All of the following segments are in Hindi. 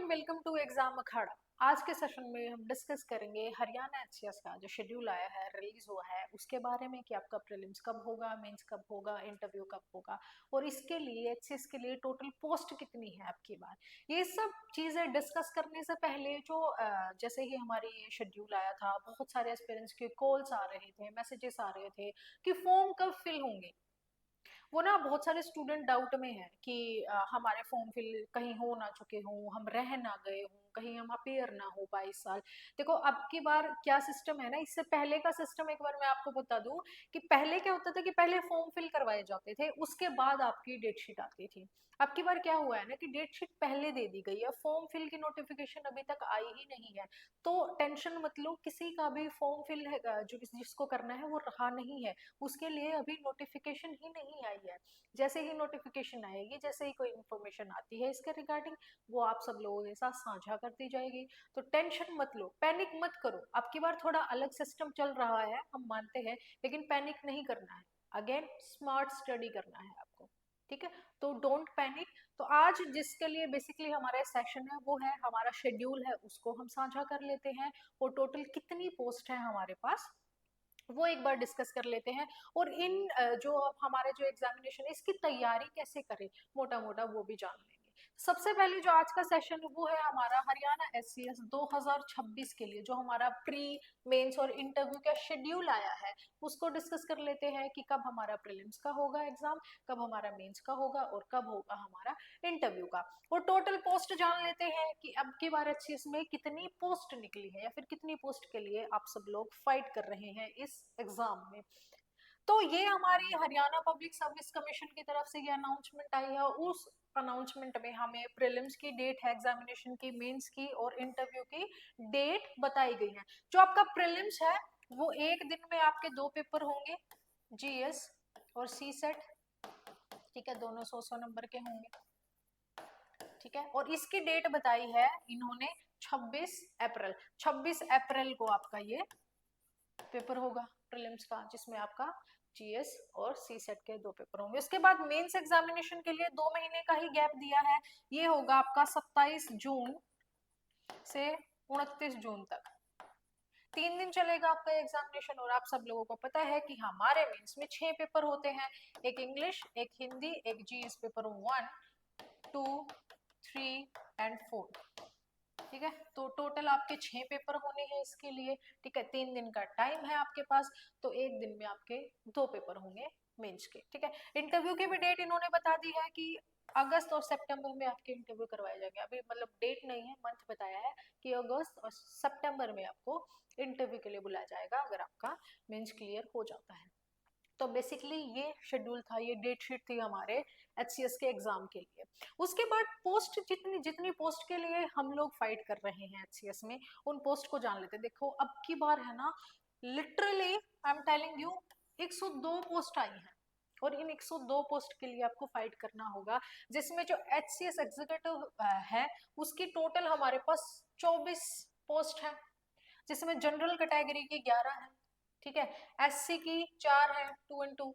एंड वेलकम टू एग्जाम अखाड़ा। आज के सेशन में हम डिस्कस करेंगे हरियाणा एचसीएस का जो शेड्यूल आया है, रिलीज हुआ है, उसके बारे में कि आपका प्रीलिम्स कब होगा, मेंस कब होगा, इंटरव्यू कब होगा और इसके लिए एचसीएस के लिए टोटल पोस्ट कितनी है आपकी बार। ये सब चीजें डिस्कस करने से पहले जो जैसे ही हमारी ये शेड्यूल आया था, बहुत सारे एस्पिरेंट्स के कॉल्स आ रहे थे, मैसेजेस आ रहे थे कि फॉर्म कब फिल होंगे। वो ना बहुत सारे स्टूडेंट डाउट में है कि हमारे फॉर्म फिल कहीं हो ना चुके हों, हम रह ना गए हों, कहीं हम अपेयर ना हो 22 साल। देखो अब की बार क्या सिस्टम है ना, इससे पहले का सिस्टम एक बार मैं आपको बता दूं कि पहले क्या होता था कि पहले फॉर्म फिल करवाए जाते थे, उसके बाद आपकी डेट शीट आती थी। अब की बार क्या हुआ है ना कि डेट शीट पहले दे दी गई है, फॉर्म फिल की नोटिफिकेशन अभी तक आई ही नहीं है। तो टेंशन मत लो, किसी का भी फॉर्म फिल है जो जिसको करना है वो रहा नहीं है, उसके लिए अभी नोटिफिकेशन ही नहीं आई है। जैसे ही नोटिफिकेशन आएगी, जैसे ही कोई इन्फॉर्मेशन आती है इसके रिगार्डिंग, वो आप सब लोगों के साथ साझा कर दी जाएगी। तो टेंशन मत लो, पैनिक मत करो। अब की बार थोड़ा अलग सिस्टम चल रहा है, हम मानते हैं, लेकिन पैनिक नहीं करना है। अगेन स्मार्ट स्टडी करना है आपको, ठीक है? तो डोंट पैनिक। तो आज जिसके लिए बेसिकली हमारा सेशन है वो है हमारा शेड्यूल है, उसको हम साझा कर लेते हैं। और टोटल कितनी पोस्ट है हमारे पास वो एक बार डिस्कस कर लेते हैं। और इन जो हमारे जो एग्जामिनेशन है इसकी तैयारी कैसे करें मोटा मोटा वो भी जान लेंगे। सबसे पहले जो आज का सेशन है वो है हमारा हरियाणा एचसीएस 2026 के लिए जो हमारा प्री मेंस और इंटरव्यू का शेड्यूल आया है, उसको डिस्कस कर लेते हैं कि कब हमारा प्रीलिम्स का होगा एग्जाम, कब हमारा मेंस का होगा और कब होगा हमारा इंटरव्यू का। और टोटल पोस्ट जान लेते हैं कि अब की बार एचसीएस में कितनी पोस्ट निकली है या फिर कितनी पोस्ट के लिए आप सब लोग फाइट कर रहे हैं इस एग्जाम में। तो ये हमारी हरियाणा पब्लिक सर्विस कमीशन की तरफ से ये अनाउंसमेंट आई है। उस अनाउंसमेंट में हमें प्रीलिम्स की डेट है, एग्जामिनेशन की, मेंस की और इंटरव्यू की डेट बताई गई है। जो आपका प्रीलिम्स है वो एक दिन में आपके दो पेपर होंगे, जीएस और सी सेट, ठीक है? दोनों 100 नंबर के होंगे, ठीक है? और इसकी डेट बताई है इन्होंने 26 अप्रैल। 26 अप्रैल को आपका ये पेपर होगा प्रीलिम्स का, जिसमें आपका जीएस और सी सेट के दो पेपर होंगे। उसके बाद मेंस एग्जामिनेशन के लिए 2 महीने का ही गैप दिया है, ये होगा आपका 27 जून से 29 जून तक। 3 दिन चलेगा आपका एग्जामिनेशन। और आप सब लोगों को पता है कि हमारे मेंस में 6 पेपर होते हैं, एक इंग्लिश, एक हिंदी, एक जीएस पेपर 1, 2, 3 एंड 4, ठीक है? तो टोटल आपके 6 पेपर होने हैं इसके लिए, ठीक है? 3 दिन का टाइम है आपके पास, तो एक दिन में आपके 2 पेपर होंगे मेंस के, ठीक है? इंटरव्यू की भी डेट इन्होंने बता दी है कि अगस्त और सितंबर में आपके इंटरव्यू करवाए जाएंगे। अभी मतलब डेट नहीं है, मंथ बताया है कि अगस्त और सितंबर में आपको इंटरव्यू के लिए बुलाया जाएगा अगर आपका मेंस क्लियर हो जाता है। तो बेसिकली ये शेड्यूल था, ये डेट शीट थी हमारे एचसीएस के एग्जाम के लिए। उसके बाद पोस्ट, जितनी जितनी पोस्ट के लिए हम लोग फाइट कर रहे हैं एचसीएस में, उन पोस्ट को जान लेते हैं। देखो अब की बार है ना, literally I am telling you, 102 post आई है और इन 102 पोस्ट के लिए आपको फाइट करना होगा। जिसमें जो एचसीएस एग्जीक्यूटिव है उसकी टोटल हमारे पास 24 पोस्ट है, जिसमें जनरल कैटेगरी की 11 है, ठीक है? एससी की 4 है, 2 and 2।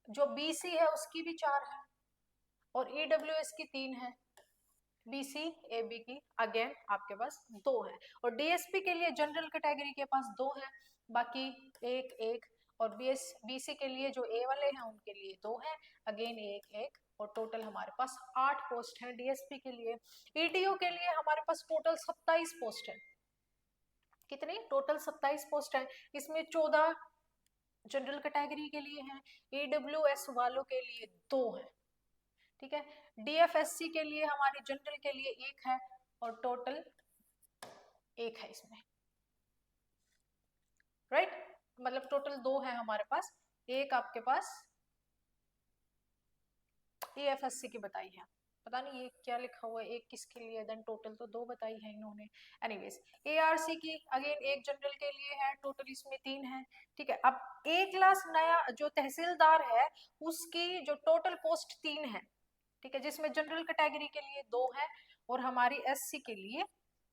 जो बीसी है उसकी भी 4 है और ईडब्ल्यूएस की 3 है। बीसी एबी की अगेन आपके पास 2 है। और डीएसपी के लिए जनरल कैटेगरी के पास 2 है, बाकी एक एक। और बीसी के लिए जो ए वाले हैं उनके लिए 2 है, अगेन एक एक। और टोटल हमारे पास 8 पोस्ट है डीएसपी के लिए। ईटीओ के लिए हमारे पास टोटल 27 पोस्ट है। कितने? टोटल 27 पोस्ट है। इसमें 14 जनरल कैटेगरी के लिए है, ईडब्ल्यूएस वालों के लिए 2 है, ठीक है? डीएफएससी के लिए हमारे जनरल के लिए 1 है और टोटल 1 है इसमें, राइट? मतलब टोटल 2 है हमारे पास, एक आपके पास एएफएससी की बताई है, पता नहीं ये क्या लिखा हुआ है, एक किसके लिए, देन टोटल तो 2 बताई है इन्होंने। एनीवेज एआरसी की अगेन एक जनरल के लिए है, टोटल इसमें 3 है, ठीक है? अब ए क्लास नया जो तहसीलदार है उसकी जो टोटल पोस्ट 3 है, ठीक है? जिसमें जनरल कैटेगरी के लिए 2 है और हमारी एससी के लिए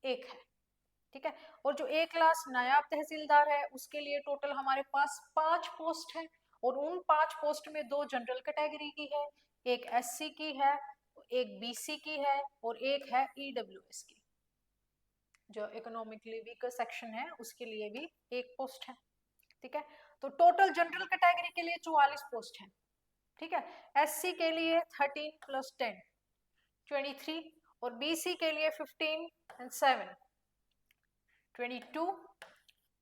1 है, ठीक है? और जो ए क्लास नायाब तहसीलदार है उसके लिए टोटल हमारे पास 5 पोस्ट है और उन 5 पोस्ट में 2 जनरल कैटेगरी की है, एक एससी की है, एक बीसी की है और एक है ईडब्ल्यूएस की, जो इकोनॉमिकली वीकर सेक्शन है उसके लिए भी एक पोस्ट है, ठीक है। तो टोटल जनरल कैटेगरी के लिए 44 पोस्ट है, ठीक है। एससी के लिए 13 + 10 23, और बीसी के लिए 15 and 7 22,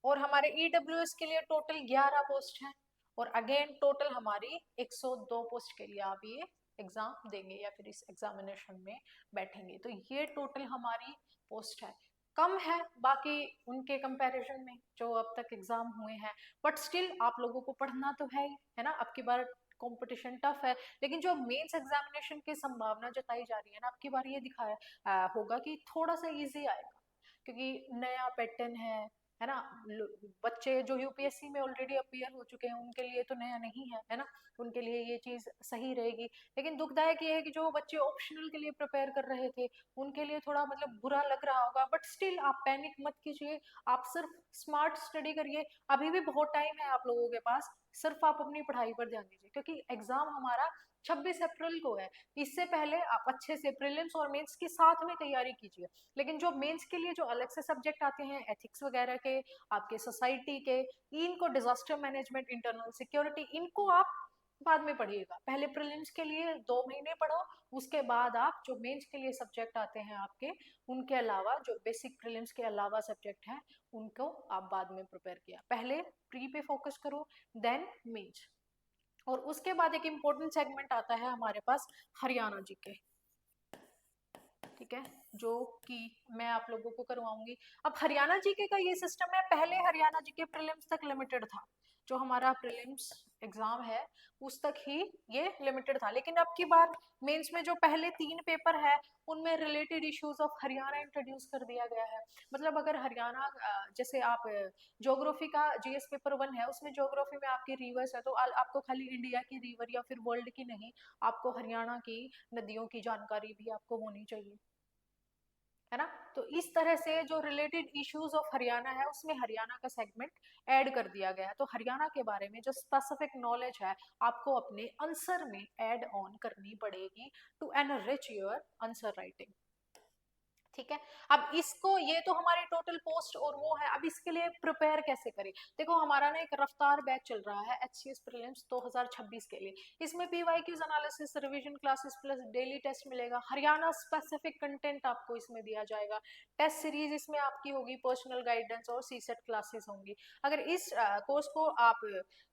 और हमारे ईडब्ल्यूएस के लिए टोटल 11 पोस्ट है, और अगेन टोटल हमारी 102 पोस्ट के लिए आप ये एग्जाम देंगे या फिर इस एग्जामिनेशन में बैठेंगे। तो ये टोटल हमारी पोस्ट है, कम है बाकी उनके कंपैरिजन में जो अब तक एग्जाम हुए हैं, बट स्टिल आप लोगों को पढ़ना तो है ही, है ना। अब की बार कंपटीशन टफ है, लेकिन जो मेंस एग्जामिनेशन की संभावना जताई जा रही है ना, अब की बार ये दिखाया होगा कि थोड़ा सा इजी आएगा, क्योंकि नया पैटर्न है ना। बच्चे जो यूपीएससी में ऑलरेडी अपीयर हो चुके हैं उनके लिए तो नया नहीं है ना, उनके लिए ये चीज सही रहेगी। लेकिन दुखदायक ये है कि जो बच्चे ऑप्शनल के लिए प्रिपेयर कर रहे थे उनके लिए थोड़ा मतलब बुरा लग रहा होगा, बट स्टिल आप पैनिक मत कीजिए, आप सिर्फ स्मार्ट स्टडी करिए, अभी भी बहुत टाइम है आप लोगों के पास, सिर्फ आप अपनी पढ़ाई पर ध्यान दीजिए, क्योंकि एग्जाम हमारा 26 अप्रैल को है। इससे पहले आप अच्छे से प्रीलिम्स और मेंस की साथ में तैयारी कीजिए, लेकिन जो मेंस के लिए जो अलग से सब्जेक्ट आते हैं एथिक्स वगैरह के, आपके सोसाइटी के, इनको डिजास्टर मैनेजमेंट, इंटरनल सिक्योरिटी, इनको आप बाद में पढ़िएगा। पहले प्रीलिम्स के लिए 2 महीने पढ़ो, उसके बाद आप जो मेंस के लिए सब्जेक्ट आते हैं आपके, उनके अलावा जो बेसिक प्रीलिम्स के अलावा सब्जेक्ट हैं उनको आप बाद में प्रिपेयर किया, पहले प्री पे फोकस करो देन मेंस। और उसके बाद एक इम्पोर्टेंट सेगमेंट आता है हमारे पास हरियाणा जीके, ठीक है, जो कि मैं आप लोगों को करवाऊंगी। अब हरियाणा जीके का ये सिस्टम है, पहले हरियाणा जीके प्रीलिम्स तक लिमिटेड था, जो हमारा प्रीलिम्स एग्जाम है उस तक ही ये लिमिटेड था, लेकिन अब की बार मेंस में जो पहले 3 पेपर है उनमें related issues of Haryana introduce कर दिया गया है। मतलब अगर हरियाणा जैसे आप ज्योग्राफी का जीएस पेपर 1 है, उसमें ज्योग्राफी में आपकी रिवर्स है, तो आपको खाली इंडिया की रिवर या फिर वर्ल्ड की नहीं, आपको हरियाणा की नदियों की जानकारी भी आपको होनी चाहिए, है ना। तो इस तरह से जो रिलेटेड इश्यूज ऑफ हरियाणा है उसमें हरियाणा का सेगमेंट ऐड कर दिया गया है। तो हरियाणा के बारे में जो स्पेसिफिक नॉलेज है आपको अपने आंसर में ऐड ऑन करनी पड़ेगी to enrich your answer writing, ठीक है। अब इसको, ये तो हमारी टोटल पोस्ट और वो है, अब इसके लिए प्रिपेयर कैसे करें। देखो हमारा ना एक रफ्तार बैच चल रहा है एचसीएस प्रीलिम्स 2026 के लिए, इसमें PYQs analysis, revision classes plus daily test मिलेगा, हरियाणा स्पेसिफिक कंटेंट आपको इसमें दिया जाएगा, टेस्ट सीरीज इसमें आपकी होगी, पर्सनल गाइडेंस और सीसेट क्लासेस होंगी। अगर इस कोर्स को आप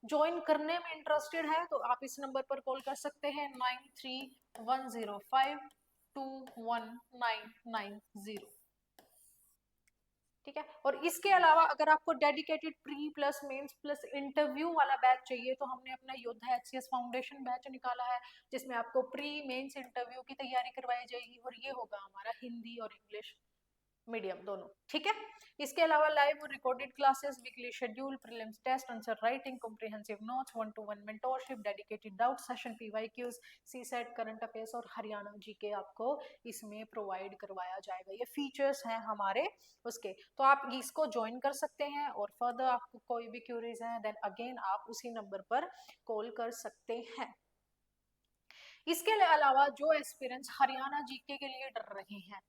ज्वाइन करने में इंटरेस्टेड है तो आप इस नंबर पर कॉल कर सकते हैं 9310521990, ठीक है। और इसके अलावा अगर आपको dedicated pre plus mains plus interview वाला बैच चाहिए तो हमने अपना योद्धा एचसीएस फाउंडेशन बैच निकाला है, जिसमें आपको प्री मेंस इंटरव्यू की तैयारी करवाई जाएगी, और ये होगा हमारा हिंदी और इंग्लिश मीडियम दोनों, ठीक है। इसके अलावा लाइव और recorded classes, weekly schedule, prelims test, answer writing, comprehensive notes, 1-to-1 mentorship, dedicated doubt session, PYQs, CSAT, current affairs और हरियाणा जीके आपको इसमें प्रोवाइड करवाया जाएगा। ये फीचर्स हैं हमारे उसके, तो आप इसको ज्वाइन कर सकते हैं, और फर्दर आपको कोई भी क्यूरीज हैं देन अगेन आप उसी नंबर पर कॉल कर सकते हैं। इसके अलावा जो एस्पिरेंट्स हरियाणा जीके के लिए डर रहे हैं,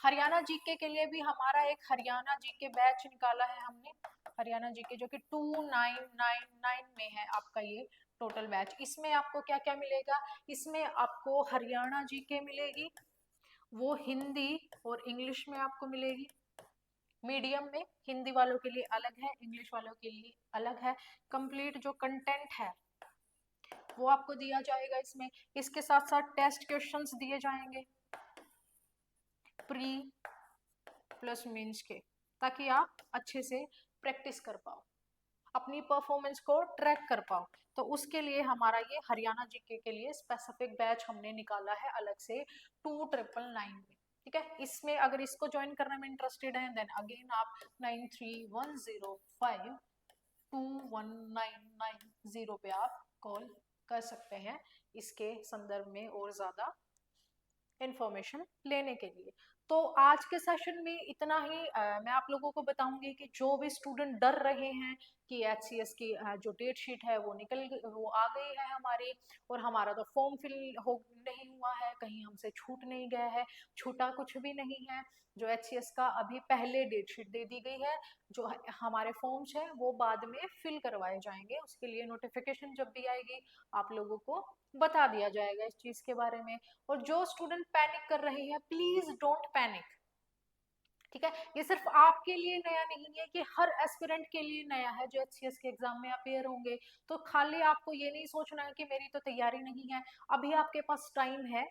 हरियाणा जीके के लिए भी हमारा एक हरियाणा जीके बैच निकाला है हमने, हरियाणा जीके जो कि 2999 में है आपका ये टोटल बैच। इसमें आपको क्या क्या मिलेगा, इसमें आपको हरियाणा जीके मिलेगी, वो हिंदी और इंग्लिश में आपको मिलेगी, मीडियम में, हिंदी वालों के लिए अलग है, इंग्लिश वालों के लिए अलग है। कंप्लीट जो कंटेंट है वो आपको दिया जाएगा इसमें, इसके साथ साथ टेस्ट क्वेश्चंस दिए जाएंगे प्री प्लस मेंस के, ताकि आप अच्छे से प्रैक्टिस कर पाओ, अपनी परफॉर्मेंस को ट्रैक कर पाओ। तो उसके लिए हमारा ये हरियाणा जीके के लिए स्पेसिफिक बैच हमने निकाला है अलग से 2999 में, ठीक है। इसमें अगर इसको ज्वाइन करने में इंटरेस्टेड हैं देन अगेन आप 9310521990 पे आप कॉल कर सकते हैं इसके संदर्भ में और ज्यादा इंफॉर्मेशन लेने के लिए। तो आज के सेशन में इतना ही। मैं आप लोगों को बताऊंगी कि जो भी स्टूडेंट डर रहे हैं कि एचसीएस की जो डेट शीट है वो आ गई है हमारी, और हमारा तो फॉर्म फिल हो नहीं हुआ है, कहीं हमसे छूट नहीं गया है, छूटा कुछ भी नहीं है। जो एचसीएस का अभी पहले डेट शीट दे दी गई है, जो हमारे फॉर्म्स हैं वो बाद में फिल करवाए जाएंगे, उसके लिए नोटिफिकेशन जब भी आएगी आप लोगों को बता दिया जाएगा इस चीज के बारे में। और जो स्टूडेंट पैनिक कर रहे हैं, प्लीज डोंट पैनिक, ठीक है। ये सिर्फ आपके लिए नया नहीं है, कि हर एस्पिरेंट के लिए नया है जो एचसीएस के एग्जाम में अपेयर होंगे। तो खाली आपको ये नहीं सोचना है कि मेरी तो तैयारी नहीं है, अभी आपके पास टाइम है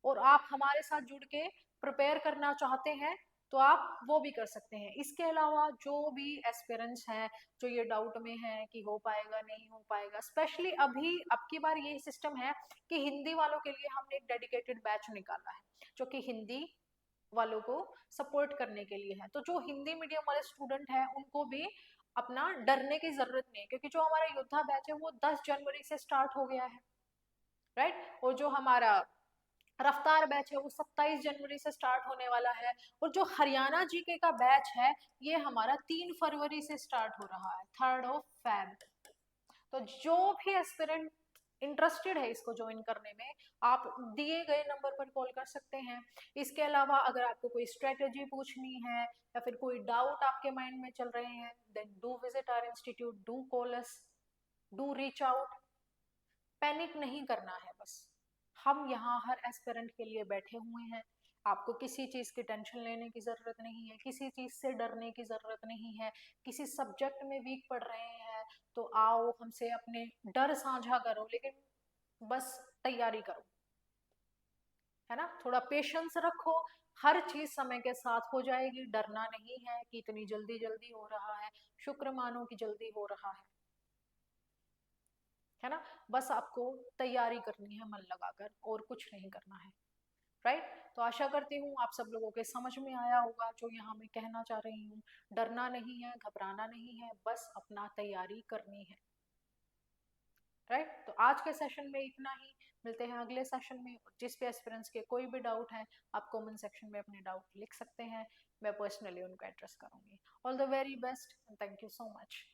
और आप हमारे साथ जुड़ के प्रिपेयर करना चाहते हैं तो आप वो भी कर सकते हैं। इसके अलावा जो भी एस्पिरेंट्स हैं जो ये डाउट में हैं कि हो पाएगा नहीं हो पाएगा, स्पेशली अभी अब की बार ये सिस्टम है कि हिंदी वालों के लिए हमने एक डेडिकेटेड बैच निकाला है जो कि हिंदी वालों को सपोर्ट करने के लिए है। तो जो हिंदी मीडियम वाले स्टूडेंट हैं उनको भी अपना डरने की जरूरत नहीं है, क्योंकि जो हमारा योद्धा बैच है वो 10 जनवरी से स्टार्ट हो गया है, राइट। और जो हमारा रफ्तार बैच है वो 27 जनवरी से स्टार्ट होने वाला है। और जो हरियाणा जीके का बैच है ये हमारा 3 फरवरी से स्टार्ट हो रहा है, 3rd of Feb। तो जो भी एस्पिरेंट इंटरेस्टेड है इसको ज्वाइन करने में, आप दिए गए नंबर पर कॉल कर सकते हैं। इसके अलावा अगर आपको कोई स्ट्रेटेजी पूछनी है या फिर कोई डाउट आपके माइंड में चल रहे हैं, then do visit our institute, do call us, do reach out. Panic नहीं करना है बस, हम यहाँ हर एस्पिरेंट के लिए बैठे हुए हैं। आपको किसी चीज की टेंशन लेने की जरूरत नहीं है, किसी चीज से डरने की जरूरत नहीं है। किसी सब्जेक्ट में वीक पढ़ रहे हैं तो आओ हमसे अपने डर साझा करो, लेकिन बस तैयारी करो, है ना। थोड़ा पेशेंस रखो, हर चीज समय के साथ हो जाएगी। डरना नहीं है कि इतनी जल्दी जल्दी हो रहा है, शुक्र मानो कि जल्दी हो रहा है ना। बस आपको तैयारी करनी है मन लगाकर, और कुछ नहीं करना है, राइट। तो आशा करती हूँ आप सब लोगों के समझ में आया होगा जो यहाँ मैं कहना चाह रही हूँ। डरना नहीं है, घबराना नहीं है, बस अपना तैयारी करनी है, राइट। तो आज के सेशन में इतना ही, मिलते हैं अगले सेशन में। जिस भी एस्पिरेंट्स के कोई भी डाउट है आप कमेंट सेक्शन में अपने डाउट लिख सकते हैं, मैं पर्सनली उनको एड्रेस करूंगी। All the very best and thank you so much.